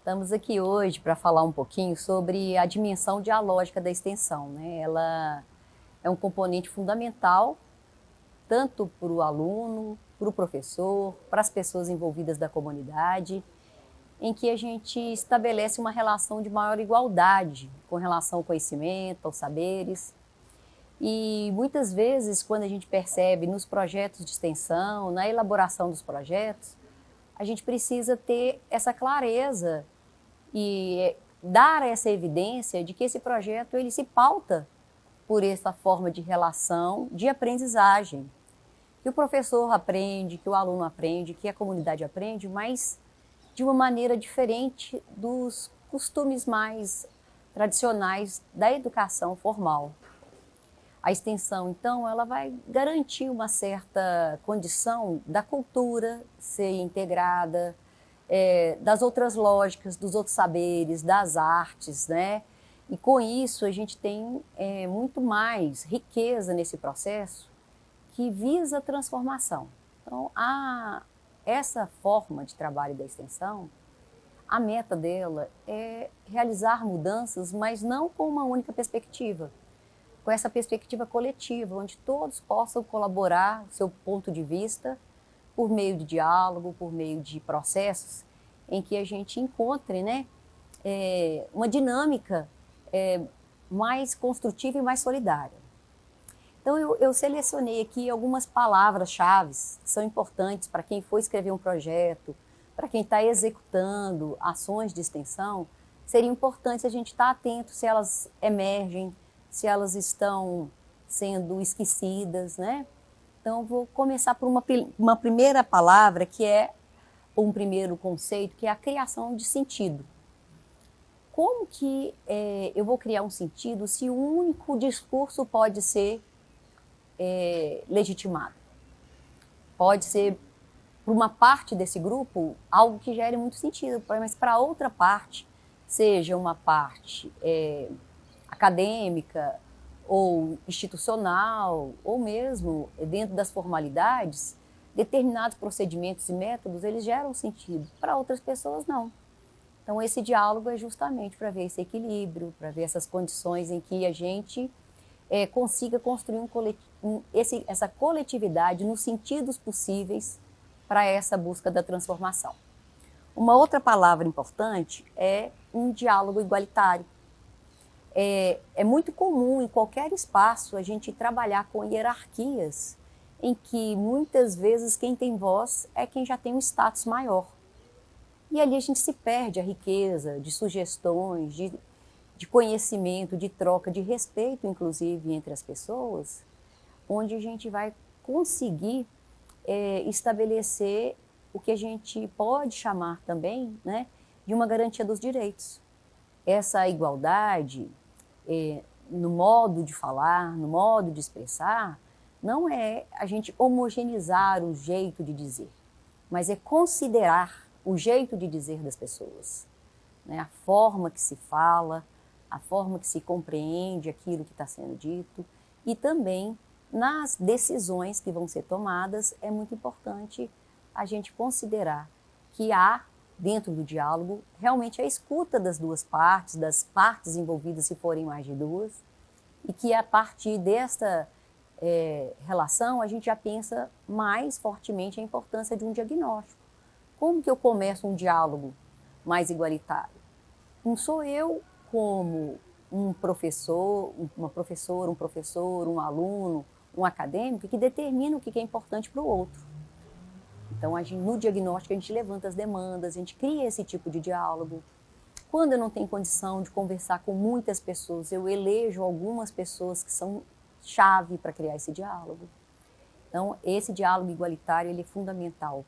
Estamos aqui hoje para falar um pouquinho sobre a dimensão dialógica da extensão, né? Ela é um componente fundamental tanto para o aluno, para o professor, para as pessoas envolvidas da comunidade, em que a gente estabelece uma relação de maior igualdade com relação ao conhecimento, aos saberes. E muitas vezes, quando a gente percebe nos projetos de extensão, na elaboração dos projetos, a gente precisa ter essa clareza e dar essa evidência de que esse projeto ele se pauta por essa forma de relação, de aprendizagem, que o professor aprende, que o aluno aprende, que a comunidade aprende, mas de uma maneira diferente dos costumes mais tradicionais da educação formal. A extensão, então, ela vai garantir uma certa condição da cultura ser integrada, das outras lógicas, dos outros saberes, das artes, né? E com isso a gente tem muito mais riqueza nesse processo que visa a transformação. Então, essa forma de trabalho da extensão, a meta dela é realizar mudanças, mas não com uma única perspectiva, com essa perspectiva coletiva, onde todos possam colaborar o seu ponto de vista por meio de diálogo, por meio de processos em que a gente encontre, né, uma dinâmica mais construtiva e mais solidária. Então, eu selecionei aqui algumas palavras-chave que são importantes para quem for escrever um projeto, para quem está executando ações de extensão, seria importante a gente estar atento se elas emergem, se elas estão sendo esquecidas, né? Então, vou começar por uma primeira palavra, que é um primeiro conceito, que é a criação de sentido. Como que eu vou criar um sentido se o único discurso pode ser legitimado? Pode ser, para uma parte desse grupo, algo que gere muito sentido, mas para outra parte, seja uma parte acadêmica, ou institucional, ou mesmo dentro das formalidades, determinados procedimentos e métodos, eles geram sentido. Para outras pessoas, não. Então, esse diálogo é justamente para ver esse equilíbrio, para ver essas condições em que a gente consiga construir essa coletividade nos sentidos possíveis para essa busca da transformação. Uma outra palavra importante é um diálogo igualitário. É muito comum em qualquer espaço a gente trabalhar com hierarquias em que muitas vezes quem tem voz é quem já tem um status maior. E ali a gente se perde a riqueza de sugestões, de conhecimento, de troca, de respeito, inclusive, entre as pessoas, onde a gente vai conseguir estabelecer o que a gente pode chamar também, né, de uma garantia dos direitos. Essa igualdade no modo de falar, no modo de expressar, não é a gente homogeneizar o jeito de dizer, mas é considerar o jeito de dizer das pessoas, né? A forma que se fala, a forma que se compreende aquilo que está sendo dito, e também nas decisões que vão ser tomadas, é muito importante a gente considerar que há, dentro do diálogo, realmente a escuta das duas partes, das partes envolvidas, se forem mais de duas, e que a partir desta relação a gente já pensa mais fortemente a importância de um diagnóstico. Como que eu começo um diálogo mais igualitário? Não sou eu como um professor, uma professora, um professor, um aluno, um acadêmico que determina o que é importante para o outro. Então, no diagnóstico, a gente levanta as demandas, a gente cria esse tipo de diálogo. Quando eu não tenho condição de conversar com muitas pessoas, eu elejo algumas pessoas que são chave para criar esse diálogo. Então, esse diálogo igualitário ele é fundamental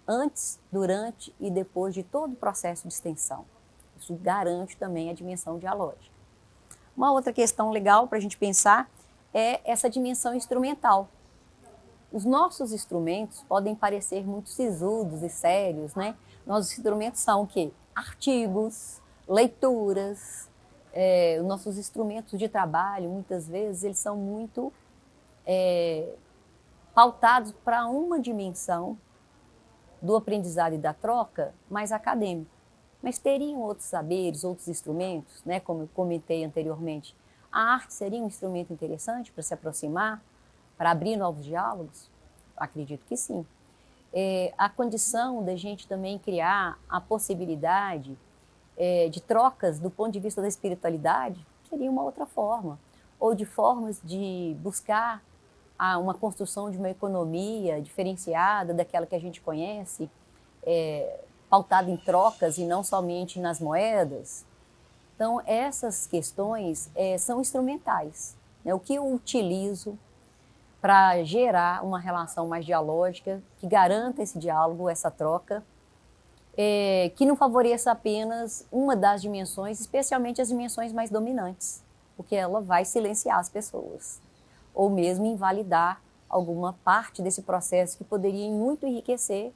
antes, durante e depois de todo o processo de extensão. Isso garante também a dimensão dialógica. Uma outra questão legal para a gente pensar é essa dimensão instrumental. Os nossos instrumentos podem parecer muito sisudos e sérios, né? Nossos instrumentos são o quê? Artigos, leituras. Os nossos instrumentos de trabalho, muitas vezes, eles são muito pautados para uma dimensão do aprendizado e da troca mais acadêmico. mas teriam outros saberes, outros instrumentos, né? Como eu comentei anteriormente. A arte seria um instrumento interessante para se aproximar, para abrir novos diálogos? Acredito que sim. A condição da gente também criar a possibilidade de trocas do ponto de vista da espiritualidade seria uma outra forma, ou de formas de buscar uma construção de uma economia diferenciada daquela que a gente conhece, pautada em trocas e não somente nas moedas. Então, essas questões são instrumentais, né? O que eu utilizo para gerar uma relação mais dialógica, que garanta esse diálogo, essa troca, que não favoreça apenas uma das dimensões, especialmente as dimensões mais dominantes, porque ela vai silenciar as pessoas, ou mesmo invalidar alguma parte desse processo que poderia muito enriquecer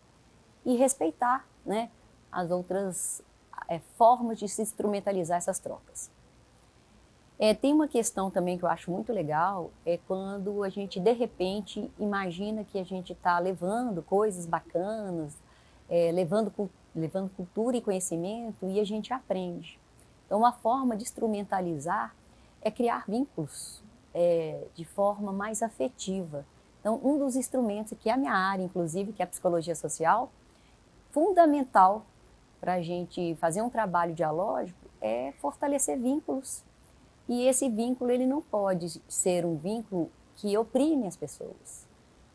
e respeitar, né, as outras formas de se instrumentalizar essas trocas. Tem uma questão também que eu acho muito legal, é quando a gente, de repente, imagina que a gente está levando coisas bacanas, levando cultura e conhecimento, e a gente aprende. Então, uma forma de instrumentalizar é criar vínculos de forma mais afetiva. Então, um dos instrumentos, que é a minha área, inclusive, que é a psicologia social, fundamental para a gente fazer um trabalho dialógico é fortalecer vínculos. E esse vínculo ele não pode ser um vínculo que oprime as pessoas,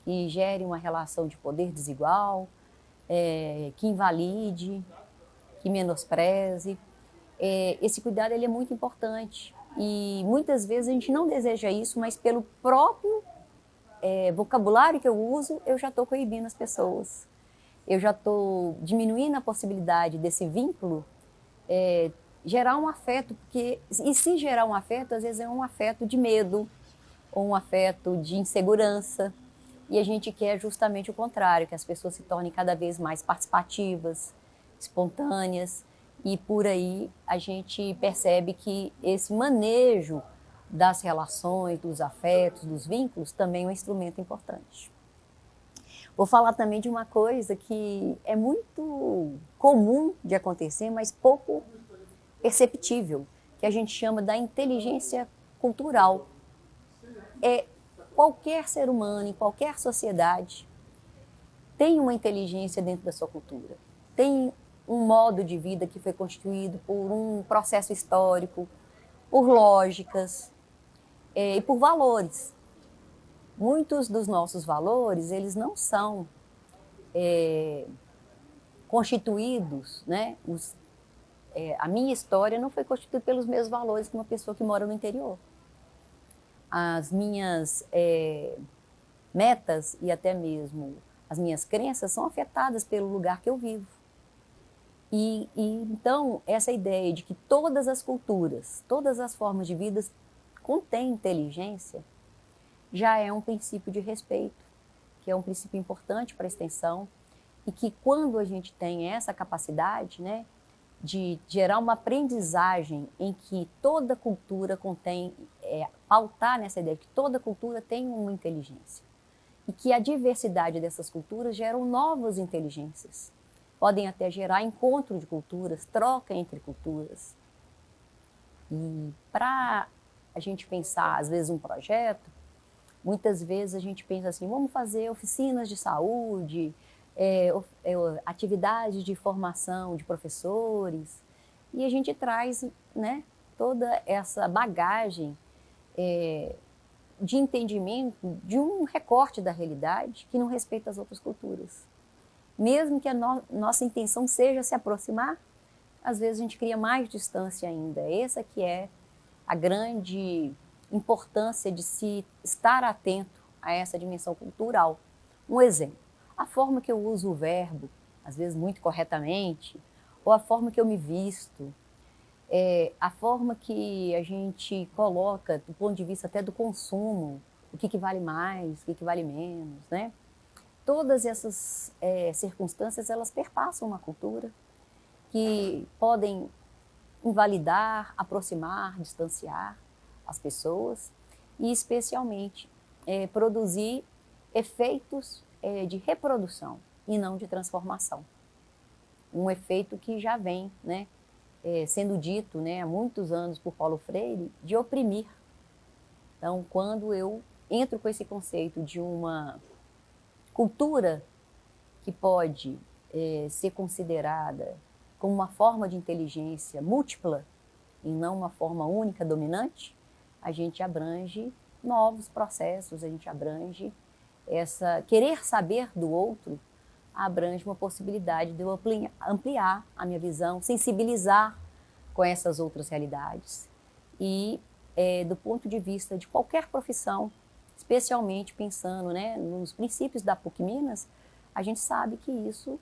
que gere uma relação de poder desigual, que invalide, que menospreze. Esse cuidado ele é muito importante e muitas vezes a gente não deseja isso, mas pelo próprio vocabulário que eu uso, eu já estou coibindo as pessoas. Eu já estou diminuindo a possibilidade desse vínculo gerar um afeto, e se gerar um afeto, às vezes é um afeto de medo, ou um afeto de insegurança, e a gente quer justamente o contrário, que as pessoas se tornem cada vez mais participativas, espontâneas, e por aí a gente percebe que esse manejo das relações, dos afetos, dos vínculos, também é um instrumento importante. Vou falar também de uma coisa que é muito comum de acontecer, mas pouco perceptível, que a gente chama da inteligência cultural. Qualquer ser humano, em qualquer sociedade, tem uma inteligência dentro da sua cultura. Tem um modo de vida que foi constituído por um processo histórico, por lógicas e por valores. Muitos dos nossos valores, eles não são constituídos, né? A minha história não foi constituída pelos meus valores que uma pessoa que mora no interior. As minhas metas e até mesmo as minhas crenças são afetadas pelo lugar que eu vivo. E então, essa ideia de que todas as culturas, todas as formas de vida contêm inteligência, já é um princípio de respeito, que é um princípio importante para a extensão, e que quando a gente tem essa capacidade, né, de gerar uma aprendizagem em que toda cultura contém, pautar nessa ideia de que toda cultura tem uma inteligência e que a diversidade dessas culturas geram novas inteligências. Podem até gerar encontro de culturas, troca entre culturas. E para a gente pensar, às vezes, um projeto, muitas vezes a gente pensa assim, vamos fazer oficinas de saúde, atividades de formação de professores, e a gente traz, né, toda essa bagagem de entendimento de um recorte da realidade que não respeita as outras culturas. Mesmo que a nossa intenção seja se aproximar, às vezes a gente cria mais distância ainda. Essa que é a grande importância de se estar atento a essa dimensão cultural. Um exemplo, a forma que eu uso o verbo, às vezes muito corretamente, ou a forma que eu me visto, a forma que a gente coloca do ponto de vista até do consumo, o que vale mais, o que vale menos, né? Todas essas circunstâncias, elas perpassam uma cultura que podem invalidar, aproximar, distanciar as pessoas e, especialmente, produzir efeitos de reprodução e não de transformação. um efeito que já vem, né, sendo dito, né, há muitos anos por Paulo Freire, de oprimir. Então, quando eu entro com esse conceito de uma cultura que pode ser considerada como uma forma de inteligência múltipla e não uma forma única dominante, a gente abrange novos processos, a gente abrange querer saber do outro, abrange uma possibilidade de eu ampliar a minha visão, sensibilizar com essas outras realidades e do ponto de vista de qualquer profissão, especialmente pensando, né, nos princípios da PUC Minas, a gente sabe que isso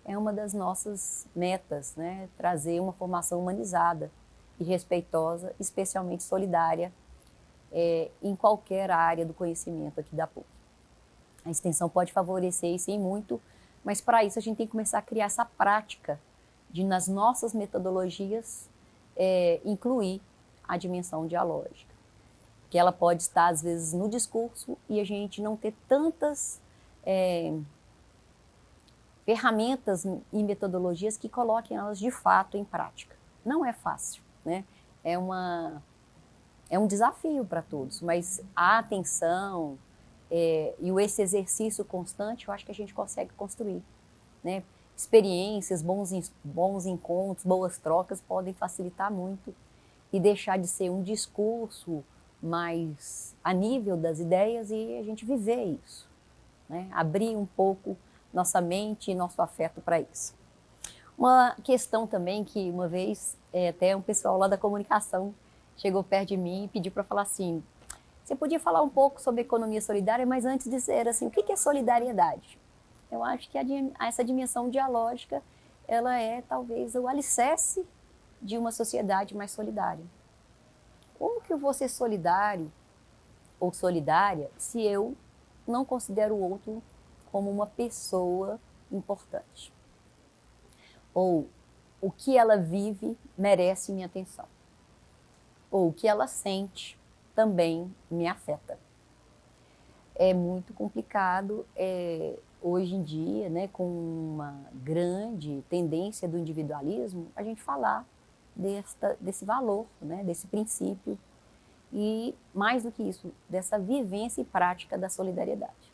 é uma das nossas metas, né, trazer uma formação humanizada e respeitosa, especialmente solidária, em qualquer área do conhecimento aqui da PUC. A extensão pode favorecer isso em muito, mas para isso a gente tem que começar a criar essa prática de, nas nossas metodologias, incluir a dimensão dialógica, que ela pode estar, às vezes, no discurso e a gente não ter tantas ferramentas e metodologias que coloquem elas, de fato, em prática. Não é fácil, né? É um desafio para todos, mas a atenção e esse exercício constante, eu acho que a gente consegue construir, né? Experiências, bons encontros, boas trocas podem facilitar muito e deixar de ser um discurso mais a nível das ideias e a gente viver isso, né? Abrir um pouco nossa mente e nosso afeto para isso. Uma questão também que uma vez até um pessoal lá da comunicação chegou perto de mim e pediu para falar assim: você podia falar um pouco sobre economia solidária, mas antes dizer assim, o que é solidariedade? Eu acho que essa dimensão dialógica, ela é talvez o alicerce de uma sociedade mais solidária. Como que eu vou ser solidário ou solidária se eu não considero o outro como uma pessoa importante? Ou o que ela vive merece minha atenção? Ou o que ela sente também me afeta? É muito complicado hoje em dia, né, com uma grande tendência do individualismo, a gente falar desse valor, né, desse princípio e, mais do que isso, dessa vivência e prática da solidariedade.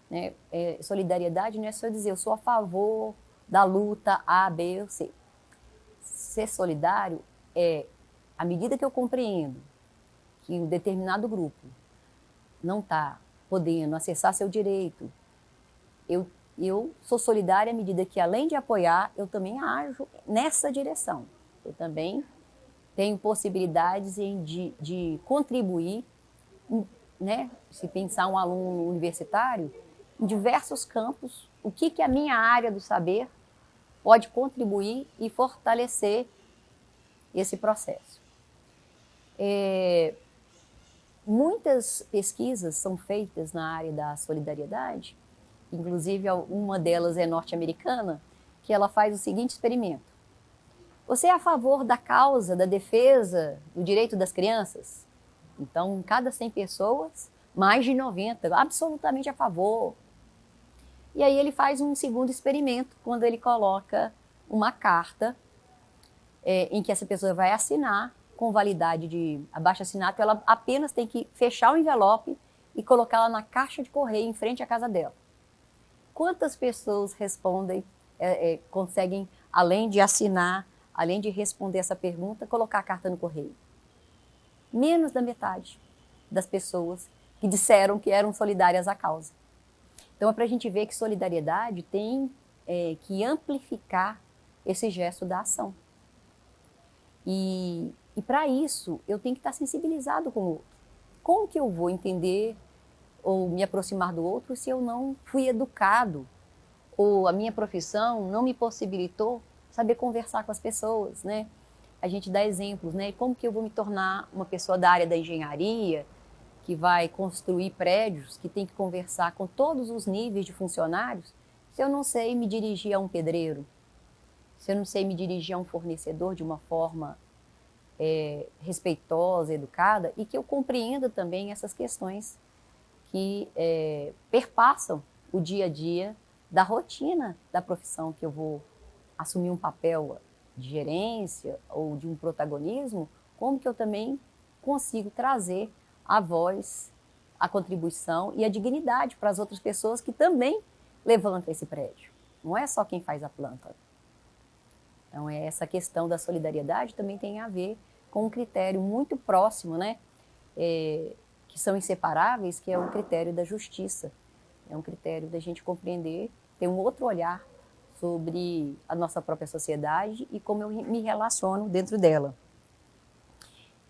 Né? Solidariedade não é só dizer eu sou a favor da luta A, B ou C. Ser solidário é, à medida que eu compreendo que um determinado grupo não está podendo acessar seu direito, eu sou solidária à medida que, além de apoiar, eu também ajo nessa direção. Eu também tenho possibilidades de contribuir, né? Se pensar um aluno universitário, em diversos campos, o que a minha área do saber pode contribuir e fortalecer esse processo. Muitas pesquisas são feitas na área da solidariedade, inclusive uma delas é norte-americana, que ela faz o seguinte experimento. Você é a favor da causa, da defesa do direito das crianças? Então, em cada 100 pessoas, mais de 90, absolutamente a favor. E aí ele faz um segundo experimento, quando ele coloca uma carta em que essa pessoa vai assinar, com validade de abaixo-assinato, ela apenas tem que fechar o envelope e colocá-la na caixa de correio em frente à casa dela. Quantas pessoas respondem, conseguem, além de assinar, além de responder essa pergunta, colocar a carta no correio? Menos da metade das pessoas que disseram que eram solidárias à causa. Então é para a gente ver que solidariedade tem que amplificar esse gesto da ação. E para isso eu tenho que estar sensibilizado com o outro. Como que eu vou entender ou me aproximar do outro se eu não fui educado ou a minha profissão não me possibilitou saber conversar com as pessoas, né? A gente dá exemplos, né? Como que eu vou me tornar uma pessoa da área da engenharia que vai construir prédios, que tem que conversar com todos os níveis de funcionários, se eu não sei me dirigir a um pedreiro, se eu não sei me dirigir a um fornecedor de uma forma respeitosa, educada, e que eu compreenda também essas questões que perpassam o dia a dia da rotina da profissão que eu vou assumir um papel de gerência ou de um protagonismo, como que eu também consigo trazer a voz, a contribuição e a dignidade para as outras pessoas que também levantam esse prédio. Não é só quem faz a planta. Então, essa questão da solidariedade também tem a ver com um critério muito próximo, né? Que são inseparáveis, que é o critério da justiça. É um critério da gente compreender, ter um outro olhar sobre a nossa própria sociedade e como eu me relaciono dentro dela.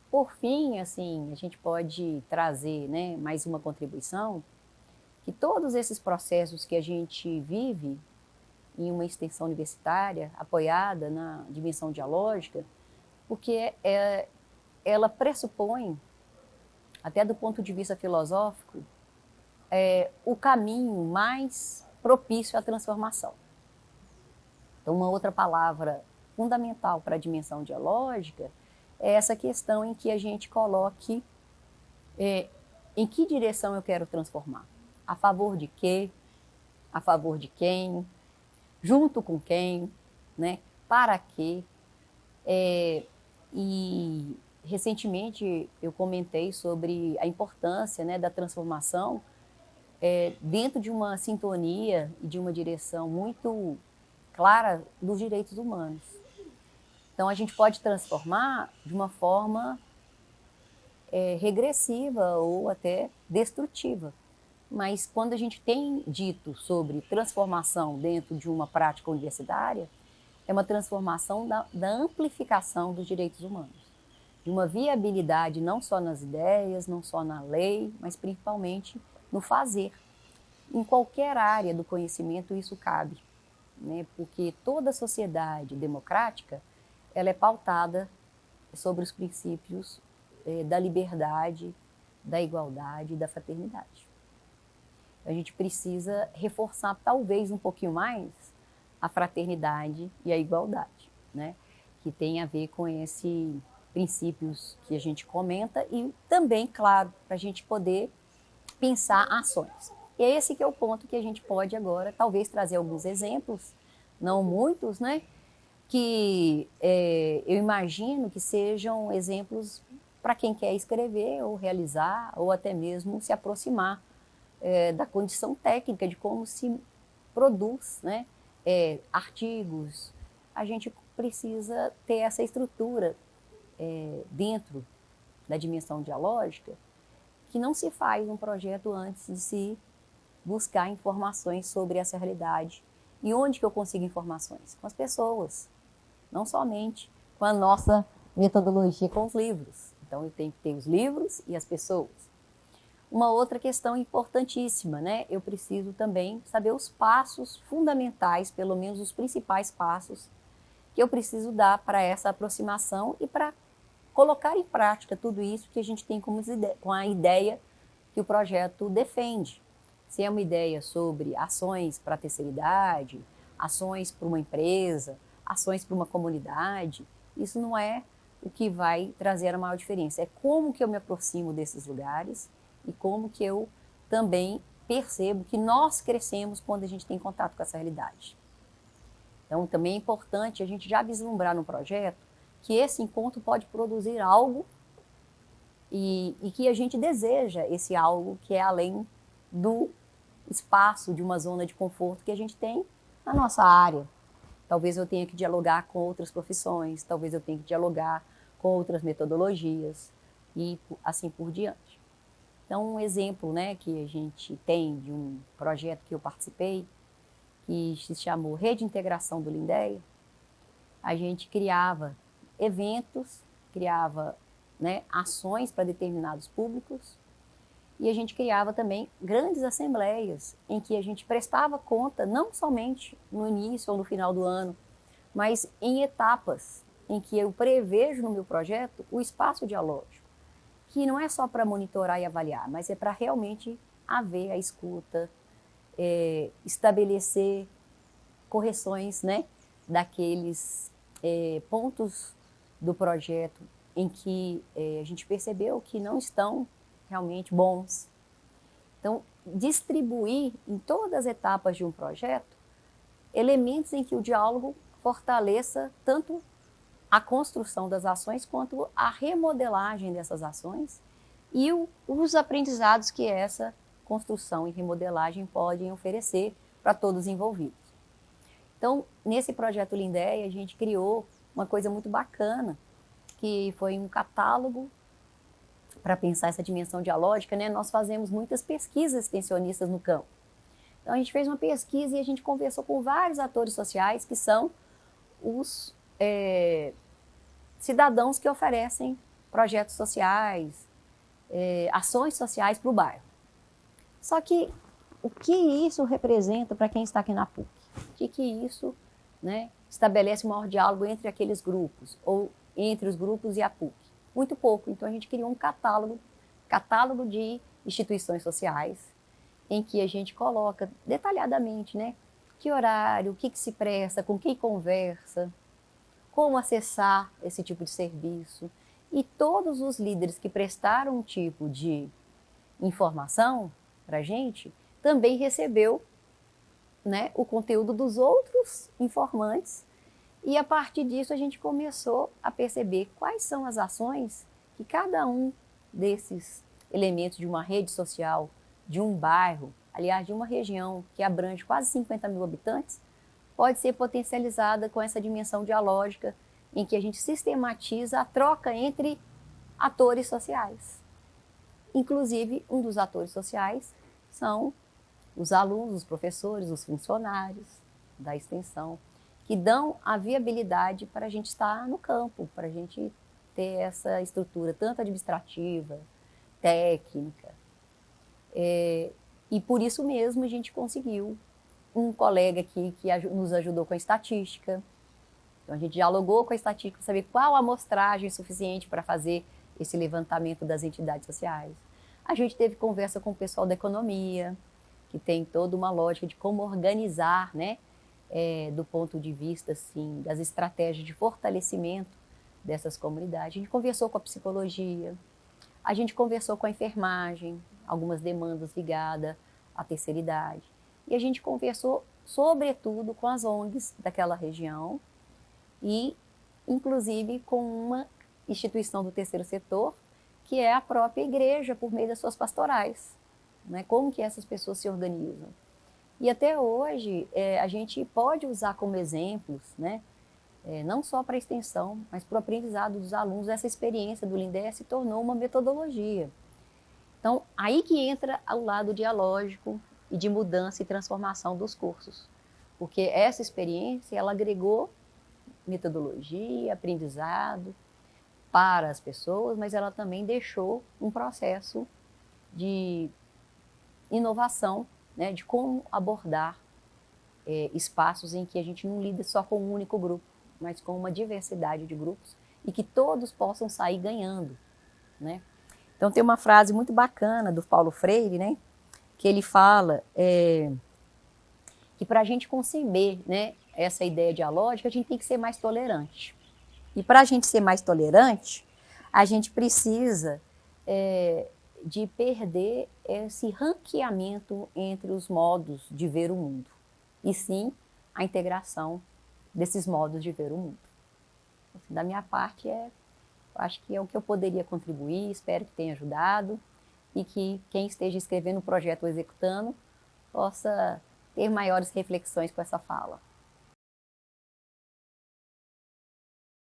Por fim, assim, a gente pode trazer, né, mais uma contribuição, que todos esses processos que a gente vive em uma extensão universitária apoiada na dimensão dialógica, porque ela pressupõe, até do ponto de vista filosófico, o caminho mais propício à transformação. Então, uma outra palavra fundamental para a dimensão dialógica é essa questão em que a gente coloque em que direção eu quero transformar. A favor de quê? A favor de quem? Junto com quem? Né? Para quê? E recentemente eu comentei sobre a importância, né, da transformação dentro de uma sintonia e de uma direção muito clara dos direitos humanos. Então, a gente pode transformar de uma forma regressiva ou até destrutiva. Mas quando a gente tem dito sobre transformação dentro de uma prática universitária, é uma transformação da amplificação dos direitos humanos, de uma viabilidade não só nas ideias, não só na lei, mas principalmente no fazer. Em qualquer área do conhecimento isso cabe, né? Porque toda sociedade democrática ela é pautada sobre os princípios da liberdade, da igualdade e da fraternidade. A gente precisa reforçar talvez um pouquinho mais a fraternidade e a igualdade, né? Que tem a ver com esses princípios que a gente comenta e também, claro, para a gente poder pensar ações. E é esse que é o ponto que a gente pode agora, talvez, trazer alguns exemplos, não muitos, né? Que eu imagino que sejam exemplos para quem quer escrever ou realizar ou até mesmo se aproximar da condição técnica de como se produz, né, artigos. A gente precisa ter essa estrutura dentro da dimensão dialógica que não se faz um projeto antes de se buscar informações sobre essa realidade. E onde que eu consigo informações? Com as pessoas, não somente com a nossa metodologia com os livros. Então, eu tenho que ter os livros e as pessoas. Uma outra questão importantíssima, né? Eu preciso também saber os passos fundamentais, pelo menos os principais passos, que eu preciso dar para essa aproximação e para colocar em prática tudo isso que a gente tem com a ideia que o projeto defende. Se é uma ideia sobre ações para a terceira idade, ações para uma empresa, ações para uma comunidade, isso não é o que vai trazer a maior diferença. É como que eu me aproximo desses lugares e como que eu também percebo que nós crescemos quando a gente tem contato com essa realidade. Então, também é importante a gente já vislumbrar no projeto que esse encontro pode produzir algo e que a gente deseja esse algo que é além do espaço de uma zona de conforto que a gente tem na nossa área. Talvez eu tenha que dialogar com outras profissões, talvez eu tenha que dialogar com outras metodologias e assim por diante. Então, um exemplo, né, que a gente tem de um projeto que eu participei, que se chamou Rede de Integração do Lindéia, a gente criava eventos, criava, né, ações para determinados públicos e a gente criava também grandes assembleias em que a gente prestava conta não somente no início ou no final do ano, mas em etapas em que eu prevejo no meu projeto o espaço dialógico, que não é só para monitorar e avaliar, mas é para realmente haver a escuta, estabelecer correções, né, daqueles pontos do projeto em que a gente percebeu que não estão realmente bons. Então, distribuir em todas as etapas de um projeto elementos em que o diálogo fortaleça tanto a construção das ações quanto a remodelagem dessas ações e os aprendizados que essa construção e remodelagem podem oferecer para todos os envolvidos. Então, nesse projeto Lindéia, a gente criou uma coisa muito bacana, que foi um catálogo para pensar essa dimensão dialógica, né? Nós fazemos muitas pesquisas extensionistas no campo. Então, a gente fez uma pesquisa e a gente conversou com vários atores sociais, que são os cidadãos que oferecem projetos sociais, ações sociais para o bairro. Só que o que isso representa para quem está aqui na PUC? O que isso, né, estabelece um maior diálogo entre aqueles grupos, ou entre os grupos e a PUC? Muito pouco. Então a gente criou um catálogo de instituições sociais, em que a gente coloca detalhadamente, né, que horário, o que se presta, com quem conversa, como acessar esse tipo de serviço. E todos os líderes que prestaram um tipo de informação para a gente, também recebeu, né, o conteúdo dos outros informantes, e a partir disso a gente começou a perceber quais são as ações que cada um desses elementos de uma rede social, de um bairro, aliás, de uma região que abrange quase 50 mil habitantes, pode ser potencializada com essa dimensão dialógica em que a gente sistematiza a troca entre atores sociais. Inclusive, um dos atores sociais são os alunos, os professores, os funcionários da extensão, que dão a viabilidade para a gente estar no campo, para a gente ter essa estrutura tanto administrativa, técnica. E por isso mesmo a gente conseguiu um colega aqui que nos ajudou com a estatística. Então a gente dialogou com a estatística para saber qual a amostragem suficiente para fazer esse levantamento das entidades sociais. A gente teve conversa com o pessoal da economia, que tem toda uma lógica de como organizar, né, do ponto de vista assim, das estratégias de fortalecimento dessas comunidades. A gente conversou com a psicologia, a gente conversou com a enfermagem, algumas demandas ligadas à terceira idade. E a gente conversou, sobretudo, com as ONGs daquela região e, inclusive, com uma instituição do terceiro setor, que é a própria igreja, por meio das suas pastorais. Né? Como que essas pessoas se organizam. E até hoje, a gente pode usar como exemplos, né? Não só para a extensão, mas para o aprendizado dos alunos, essa experiência do Lindéia se tornou uma metodologia. Então, aí que entra o lado dialógico e de mudança e transformação dos cursos. Porque essa experiência, ela agregou metodologia, aprendizado para as pessoas, mas ela também deixou um processo de inovação, né, de como abordar espaços em que a gente não lida só com um único grupo, mas com uma diversidade de grupos e que todos possam sair ganhando, né? Então tem uma frase muito bacana do Paulo Freire, né, que ele fala que para a gente conceber, né, essa ideia dialógica, a gente tem que ser mais tolerante. E para a gente ser mais tolerante, a gente precisa de perder esse ranqueamento entre os modos de ver o mundo, e sim a integração desses modos de ver o mundo. Assim, da minha parte, acho que é o que eu poderia contribuir, espero que tenha ajudado e que quem esteja escrevendo o projeto ou executando possa ter maiores reflexões com essa fala.